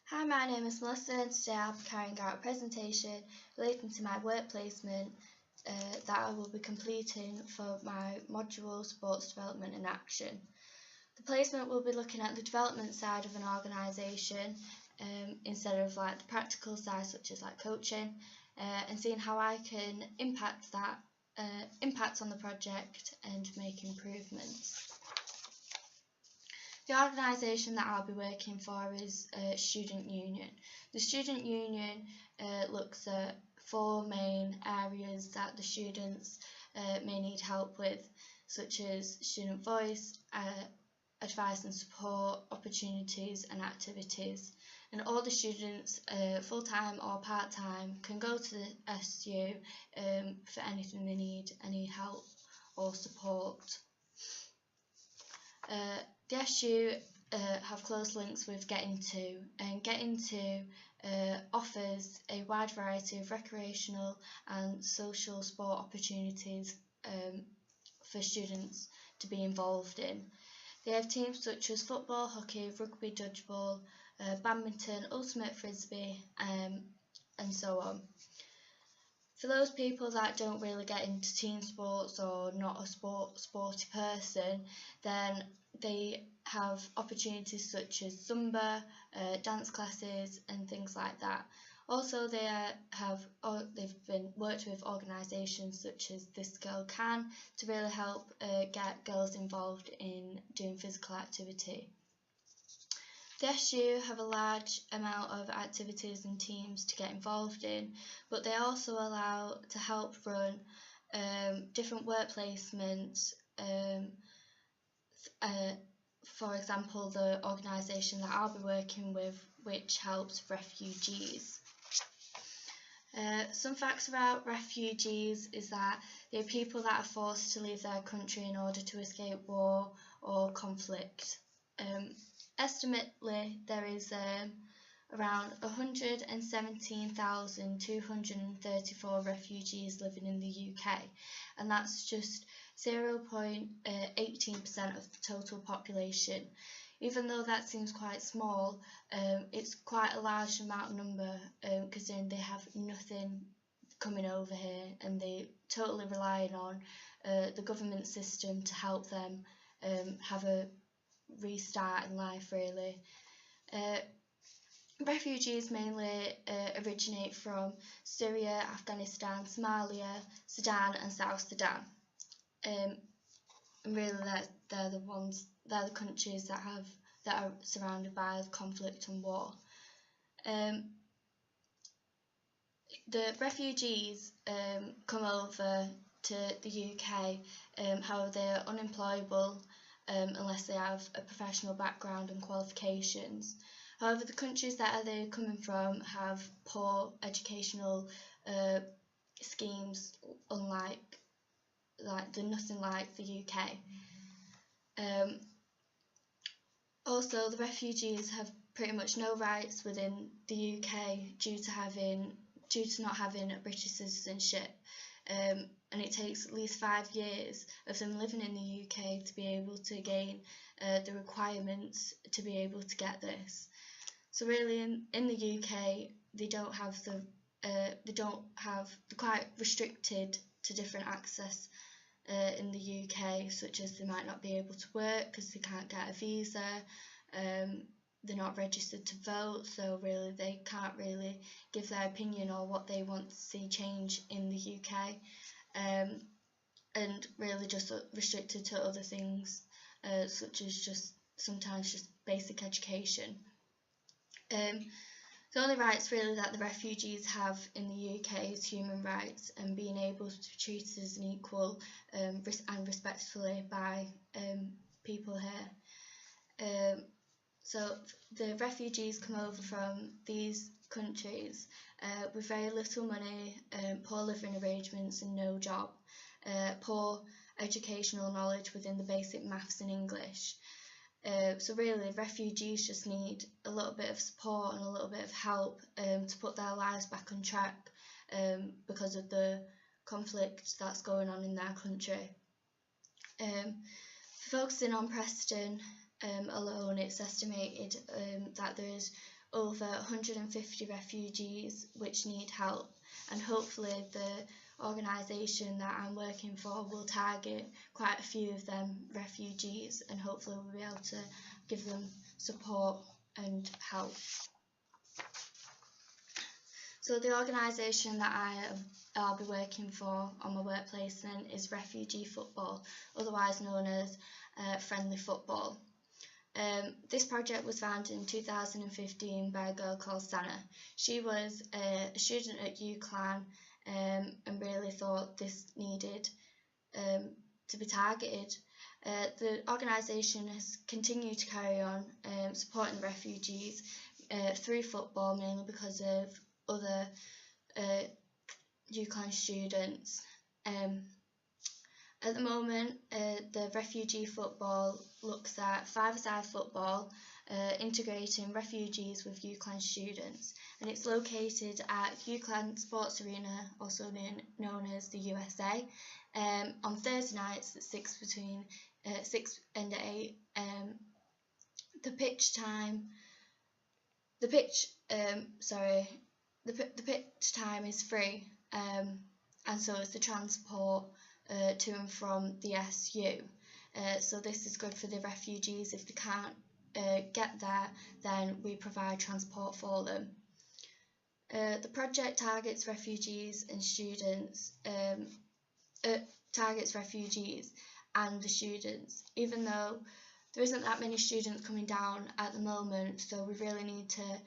Hi, my name is Melissa and today I'll be carrying out a presentation relating to my work placement that I will be completing for my module Sports Development in Action. The placement will be looking at the development side of an organisation instead of like the practical side such as like coaching and seeing how I can impact on the project and make improvements. The organisation that I'll be working for is Student Union. The Student Union looks at four main areas that the students may need help with, such as student voice, advice and support, opportunities and activities. And all the students, full-time or part-time, can go to the SU for anything they need, any help or support. The SU have close links with Getting To, and Getting To offers a wide variety of recreational and social sport opportunities for students to be involved in. They have teams such as football, hockey, rugby, dodgeball, badminton, ultimate frisbee, and so on. For those people that don't really get into team sports or not a sporty person, then they have opportunities such as Zumba, dance classes and things like that. Also they've been worked with organisations such as This Girl Can to really help get girls involved in doing physical activity. The SU have a large amount of activities and teams to get involved in, but they also allow to help run different work placements. For example, the organisation that I'll be working with, which helps refugees. Some facts about refugees is that they're people that are forced to leave their country in order to escape war or conflict. Estimately, there is around 117,234 refugees living in the UK, and that's just 0.18% of the total population. Even though that seems quite small, it's quite a large amount of number considering they have nothing coming over here and they're totally relying on the government system to help them have a restart in life, really. Refugees mainly originate from Syria, Afghanistan, Somalia, Sudan and South Sudan. And really they're the countries that are surrounded by conflict and war. The refugees come over to the UK, however they are unemployable unless they have a professional background and qualifications. However, the countries that they're coming from have poor educational schemes, unlike nothing like the UK. Also, the refugees have pretty much no rights within the UK due to not having a British citizenship. And it takes at least 5 years of them living in the UK to be able to gain the requirements to be able to get this. So really in the UK they're quite restricted to different access in the UK, such as they might not be able to work because they can't get a visa, they're not registered to vote, so really they can't really give their opinion or what they want to see change in the UK, and really just restricted to other things such as sometimes just basic education. The only rights really that the refugees have in the UK is human rights and being able to be treated as an equal and respectfully by people here. So the refugees come over from these countries with very little money, poor living arrangements and no job, poor educational knowledge within the basic maths and English. So really refugees just need a little bit of support and a little bit of help to put their lives back on track because of the conflict that's going on in their country. Focusing on Preston alone, it's estimated that there is over 150 refugees which need help, and hopefully the organisation that I'm working for will target quite a few of them refugees, and hopefully we'll be able to give them support and help. So the organisation that I'll be working for on my work placement is Refugee Football, otherwise known as Friendly Football. This project was founded in 2015 by a girl called Sana. She was a student at UCLan and really thought this needed to be targeted. The organisation has continued to carry on supporting the refugees through football, mainly because of other UCLan students. At the moment, the Refugee Football looks at five-a-side football, integrating refugees with UCLan students, and it's located at UCLan Sports Arena, also known as the USA, on Thursday nights at 6 and 8. The pitch time is free, and so is the transport to and from the SU. So this is good for the refugees. If they can't get there, then we provide transport for them. The project targets refugees and students, targets refugees and the students, even though there isn't that many students coming down at the moment, so we really need to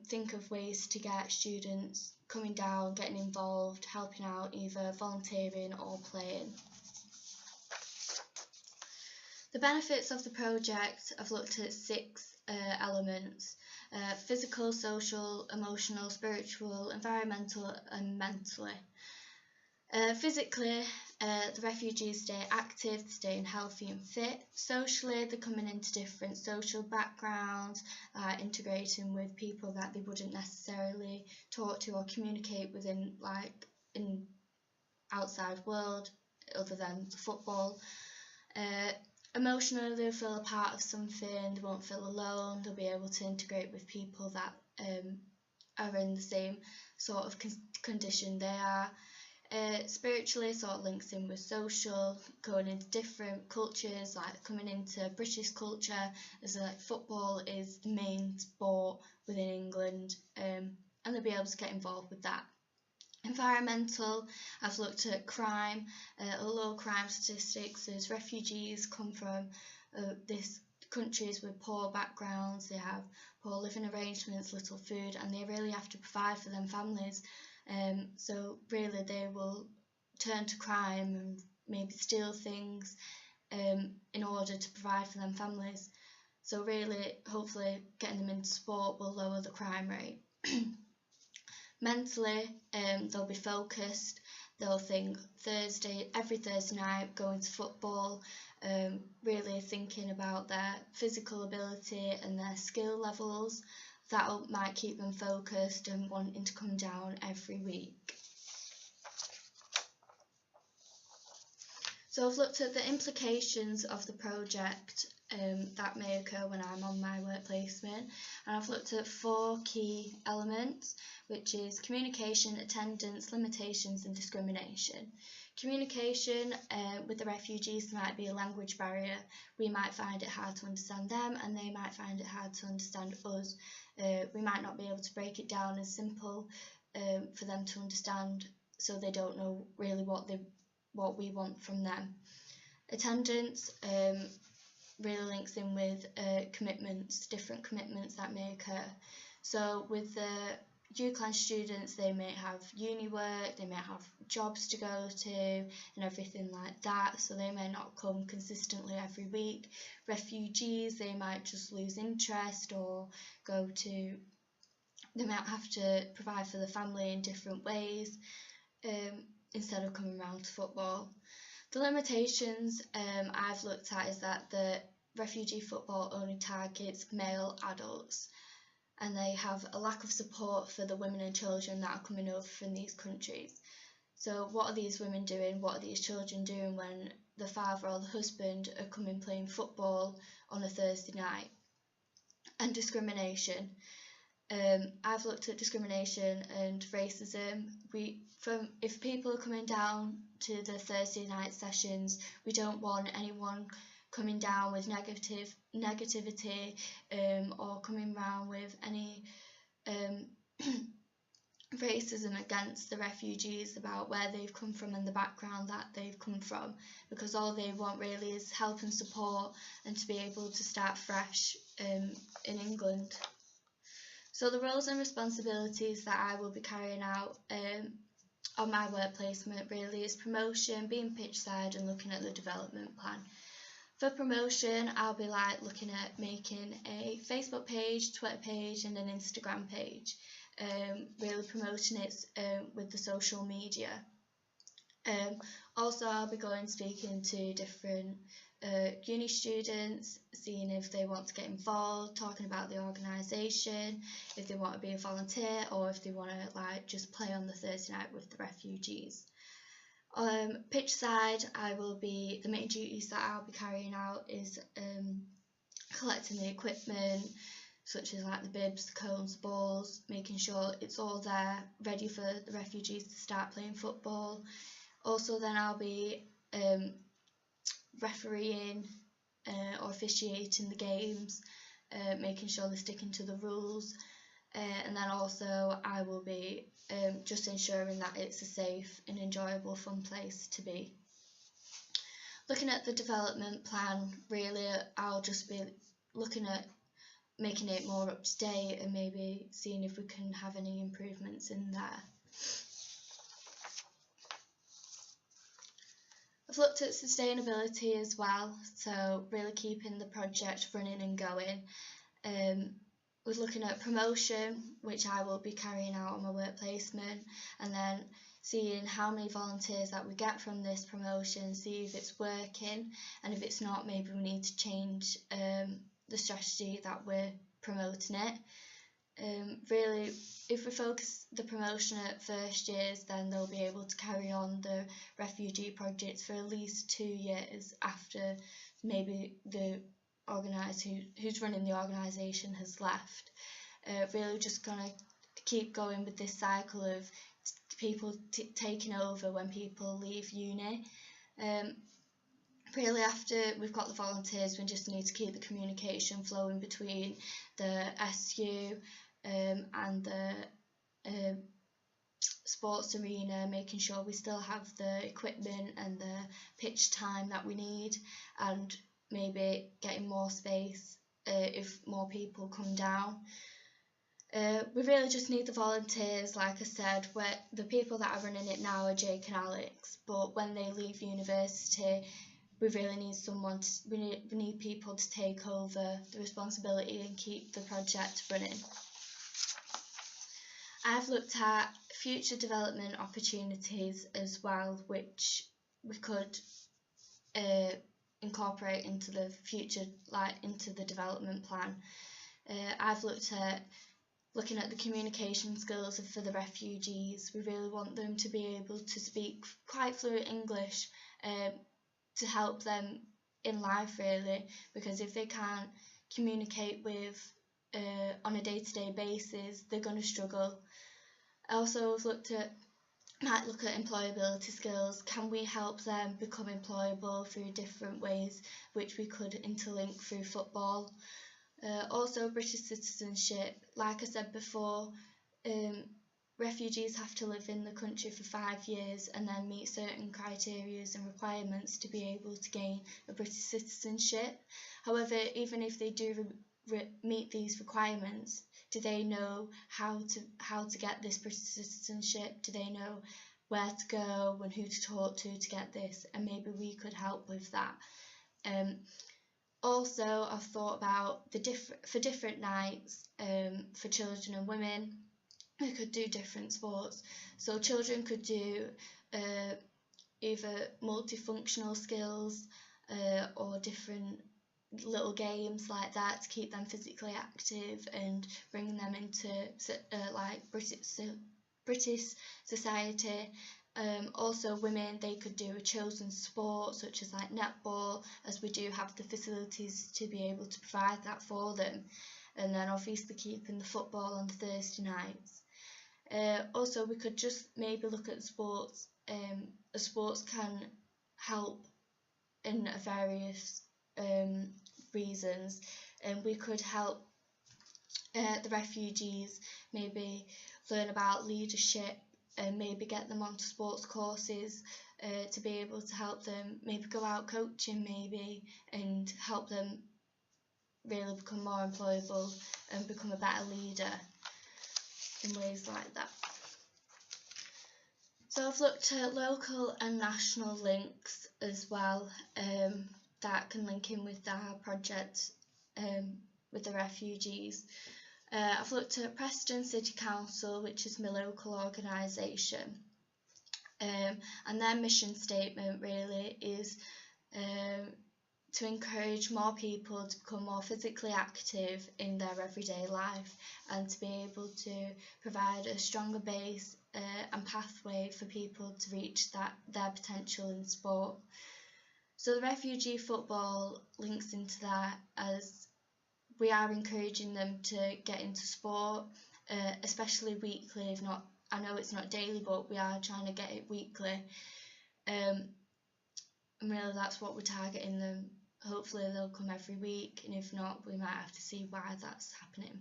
think of ways to get students coming down, getting involved, helping out, either volunteering or playing. The benefits of the project, I've looked at 6 elements: physical, social, emotional, spiritual, environmental and mentally. Physically, the refugees stay active, staying healthy and fit. Socially, they're coming into different social backgrounds, integrating with people that they wouldn't necessarily talk to or communicate within, like in outside world other than football. Emotionally, they'll feel a part of something, they won't feel alone, they'll be able to integrate with people that are in the same sort of condition they are. Spiritually, sort of links in with social, going into different cultures, like coming into British culture, as like football is the main sport within England, and they'll be able to get involved with that. Environmental, I've looked at crime, low crime statistics, as refugees come from these countries with poor backgrounds, they have poor living arrangements, little food, and they really have to provide for them families. So really they will turn to crime and maybe steal things in order to provide for them families. So really, hopefully getting them into sport will lower the crime rate. Mentally, they'll be focused, they'll think every Thursday night going to football, really thinking about their physical ability and their skill levels. That might keep them focused and wanting to come down every week. So I've looked at the implications of the project that may occur when I'm on my work placement, and I've looked at 4 key elements, which is communication, attendance, limitations and discrimination. Communication with the refugees, there might be a language barrier. We might find it hard to understand them and they might find it hard to understand us. We might not be able to break it down as simple for them to understand, so they don't know really what we want from them. Attendance really links in with commitments, different commitments that may occur. So with the UCLan students, they may have uni work, they may have jobs to go to and everything like that, so they may not come consistently every week. Refugees, they might just lose interest or they might have to provide for the family in different ways instead of coming around to football. The limitations I've looked at is that the refugee football only targets male adults, and they have a lack of support for the women and children that are coming over from these countries. So what are these women doing, what are these children doing when the father or the husband are coming playing football on a Thursday night? and discrimination. I've looked at discrimination and racism. If people are coming down to the Thursday night sessions, we don't want anyone coming down with negativity, or coming round with any racism against the refugees about where they've come from and the background that they've come from, because all they want really is help and support and to be able to start fresh in England. So the roles and responsibilities that I will be carrying out on my work placement really is promotion, being pitch side and looking at the development plan. For promotion, I'll be looking at making a Facebook page, Twitter page and an Instagram page, really promoting it with the social media. Also, I'll be going speaking to different uni students, seeing if they want to get involved, talking about the organisation, if they want to be a volunteer or if they want to just play on the Thursday night with the refugees. Pitch side, the main duties that I'll be carrying out is collecting the equipment, such as the bibs, the cones, the balls, making sure it's all there, ready for the refugees to start playing football. Also then I'll be refereeing or officiating the games, making sure they're sticking to the rules, and then also I will be just ensuring that it's a safe and enjoyable, fun place to be. Looking at the development plan, really I'll just be looking at making it more up to date and maybe seeing if we can have any improvements in there. I've looked at sustainability as well, so really keeping the project running and going. We're looking at promotion, which I will be carrying out on my work placement, and then seeing how many volunteers that we get from this promotion, see if it's working, and if it's not, maybe we need to change the strategy that we're promoting it. Really, if we focus the promotion at first years, then they'll be able to carry on the refugee projects for at least 2 years after maybe the organiser who's running the organisation has left. Really just gonna keep going with this cycle of people taking over when people leave uni. Really, after we've got the volunteers, we just need to keep the communication flowing between the SU and the sports arena, making sure we still have the equipment and the pitch time that we need, and maybe getting more space if more people come down. We really just need the volunteers. Like I said, the people that are running it now are Jake and Alex, but when they leave university, we really need we need people to take over the responsibility and keep the project running. I've looked at future development opportunities as well, which we could incorporate into the future, into the development plan. I've looking at the communication skills for the refugees. We really want them to be able to speak quite fluent English to help them in life, really, because if they can't communicate with on a day-to-day basis, they're going to struggle. I also might look at employability skills. Can we help them become employable through different ways, which we could interlink through football? Also, British citizenship. Like I said before, refugees have to live in the country for 5 years and then meet certain criteria and requirements to be able to gain a British citizenship. However, even if they do meet these requirements, do they know how to get this British citizenship? Do they know where to go and who to talk to get this? And maybe we could help with that. Also, I've thought about for different nights for children and women, we could do different sports. So children could do either multifunctional skills or different little games like that to keep them physically active and bring them into British society. Also, women, they could do a chosen sport such as netball, as we do have the facilities to be able to provide that for them. and then obviously keeping the football on Thursday nights. Also, we could just maybe look at sports. Sports can help in various reasons, and we could help the refugees maybe learn about leadership and maybe get them onto sports courses to be able to help them maybe go out coaching maybe and help them really become more employable and become a better leader in ways like that. So I've looked at local and national links as well that can link in with our project with the refugees. I've looked at Preston City Council, which is my local organisation, and their mission statement really is to encourage more people to become more physically active in their everyday life and to be able to provide a stronger base and pathway for people to reach their potential in sport. So the refugee football links into that, as we are encouraging them to get into sport, especially weekly, if not, I know it's not daily, but we are trying to get it weekly. And really that's what we're targeting them. Hopefully they'll come every week, and if not, we might have to see why that's happening.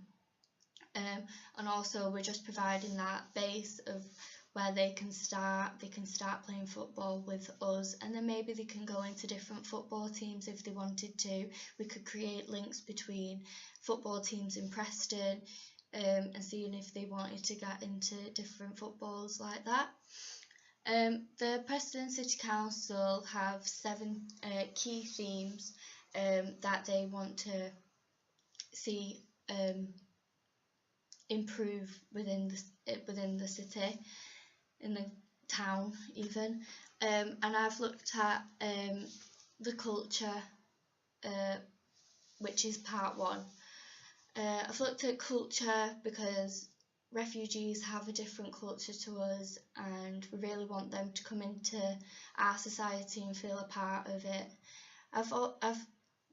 And also we're just providing that base of where they can start playing football with us, and then maybe they can go into different football teams if they wanted to. We could create links between football teams in Preston and seeing if they wanted to get into different footballs like that. The Preston City Council have 7 key themes that they want to see improve within the city, in the town even, and I've looked at the culture, which is part 1. I've looked at culture because refugees have a different culture to us, and we really want them to come into our society and feel a part of it. I've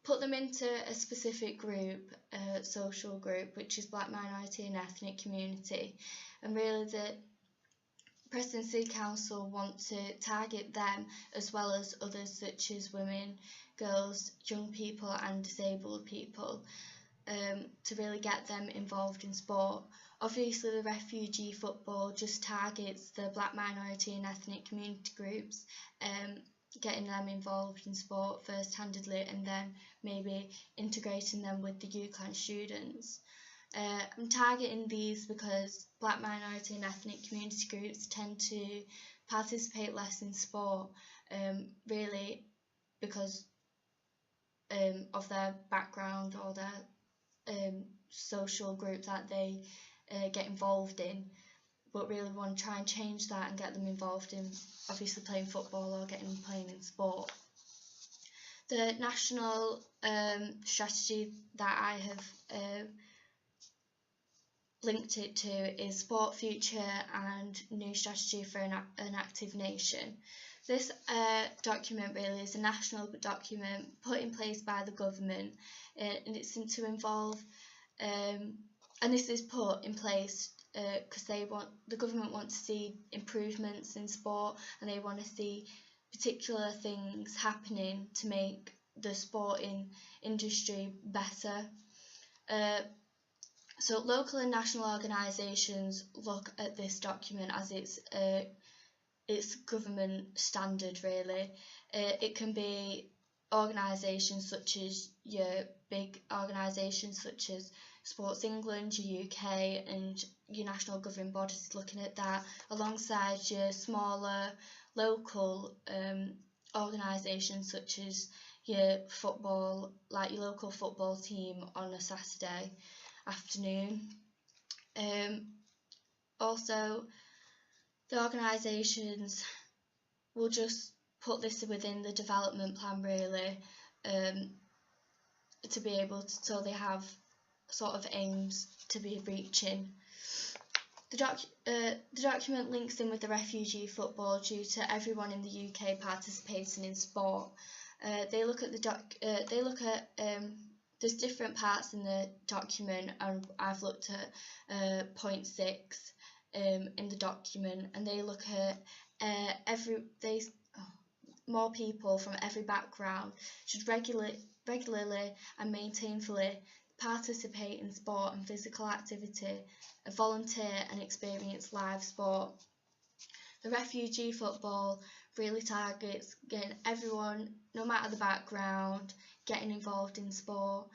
put them into a specific group, a social group, which is Black, Minority and Ethnic Community, and really the Preston City Council want to target them as well as others such as women, girls, young people and disabled people, to really get them involved in sport. Obviously the refugee football just targets the Black, Minority and Ethnic Community groups, getting them involved in sport first-handedly and then maybe integrating them with the UCLan students. I'm targeting these because Black, Minority and Ethnic Community groups tend to participate less in sport, really because of their background or their social group that they get involved in, but really want to try and change that and get them involved in obviously playing football or getting them playing in sport. The national strategy that I have linked it to is Sport Future and New Strategy for an Active Nation. This document really is a national document put in place by the government, and it's to involve, and this is put in place because the government want to see improvements in sport, and they want to see particular things happening to make the sporting industry better. So local and national organisations look at this document as it's government standard really. It can be organisations such as your big organisations such as Sports England, your UK and your national governing bodies looking at that, alongside your smaller local organisations such as your football, like your local football team on a Saturday afternoon. Also, the organisations will just put this within the development plan really, to be able to, so they have sort of aims to be reaching. The document links in with the refugee football due to everyone in the UK participating in sport. They look at there's different parts in the document, and I've looked at point 6 in the document, and they look at more people from every background should regularly and maintainedly participate in sport and physical activity, volunteer and experience live sport. The refugee football really targets getting everyone, no matter the background, getting involved in sport,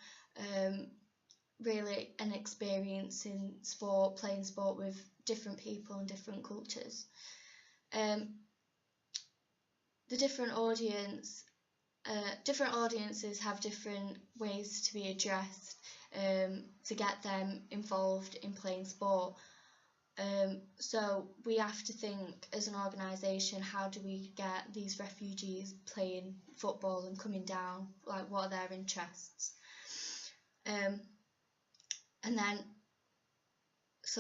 really and experiencing sport, playing sport with different people and different cultures. The different audiences have different ways to be addressed to get them involved in playing sport. So we have to think as an organisation, how do we get these refugees playing football and coming down, like what are their interests? And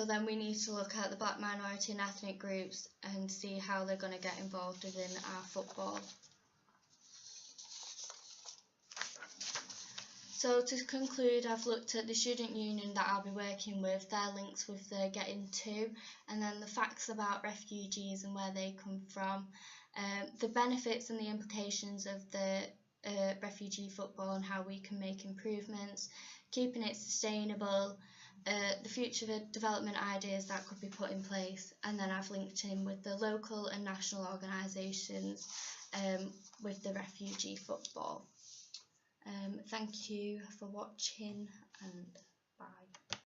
then we need to look at the black minority and ethnic groups and see how they're going to get involved within our football. So to conclude, I've looked at the student union that I'll be working with, their links with the Getting To, and then the facts about refugees and where they come from, the benefits and the implications of the refugee football and how we can make improvements, keeping it sustainable, the future development ideas that could be put in place, and then I've linked in with the local and national organisations with the refugee football. Thank you for watching, and